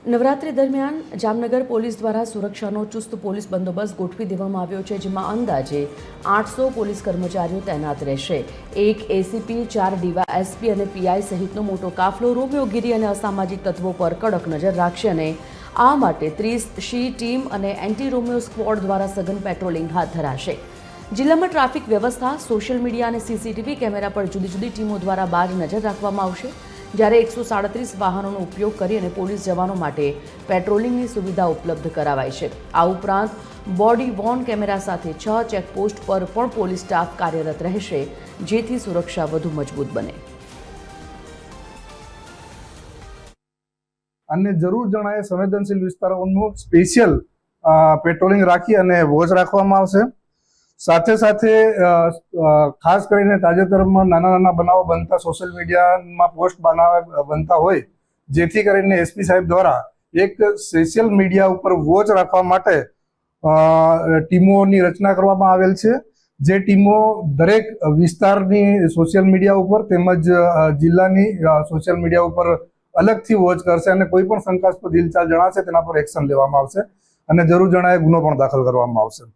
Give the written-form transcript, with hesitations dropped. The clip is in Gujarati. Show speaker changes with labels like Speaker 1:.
Speaker 1: નવરાત્રી દરમિયાન જામનગર પોલીસ દ્વારા સુરક્ષાનો ચુસ્ત પોલીસ બંદોબસ્ત ગોઠવી દેવામાં આવ્યો છે, જેમાં અંદાજે 800 પોલીસ કર્મચારીઓ તૈનાત રહેશે। એક એસીપી, 4 ડીવાયએસપી અને પીઆઈ સહિતનો મોટો કાફલો રોમિયોગીરી અને અસામાજિક તત્વો પર કડક નજર રાખશે અને આ માટે 30 શી ટીમ અને એન્ટી રોમિયો સ્ક્વોડ દ્વારા સઘન પેટ્રોલિંગ હાથ ધરાશે। જિલ્લામાં ટ્રાફિક વ્યવસ્થા, સોશિયલ મીડિયા અને સીસીટીવી કેમેરા પર જુદી જુદી ટીમો દ્વારા બાજ નજર રાખવામાં આવશે, જ્યારે 137 વાહનોનો ઉપયોગ કરી અને પોલીસ જવાનો માટે પેટ્રોલિંગની સુવિધા ઉપલબ્ધ કરાવાઈ છે। આ ઉપરાંત બોડી વોર્ન કેમેરા સાથે 6 ચેકપોસ્ટ પર પણ પોલીસ સ્ટાફ કાર્યરત રહેશે, જેથી સુરક્ષા વધુ મજબૂત બને।
Speaker 2: અને જરૂર જણાય સંવેદનશીલ વિસ્તારોનું સ્પેશિયલ પેટ્રોલિંગ રાખી અને વોચ રાખવામાં આવશે। સાથે સાથે ખાસ કરીને તાજેતરમાં નાના નાના બનાવો બનતા સોશિયલ મીડિયામાં પોસ્ટ બનતા હોય, જેથી કરીને એસપી સાહેબ દ્વારા એક સોશિયલ મીડિયા ઉપર વોચ રાખવા માટે ટીમોની રચના કરવામાં આવેલ છે, જે ટીમો દરેક વિસ્તારની સોશિયલ મીડિયા ઉપર તેમજ જિલ્લાની સોશિયલ મીડિયા ઉપર અલગથી વોચ કરશે અને કોઈ પણ શંકાસ્પદ હિલચાલ જણાશે તેના પર એક્શન લેવામાં આવશે અને જરૂર જણાય ગુનો પણ દાખલ કરવામાં આવશે।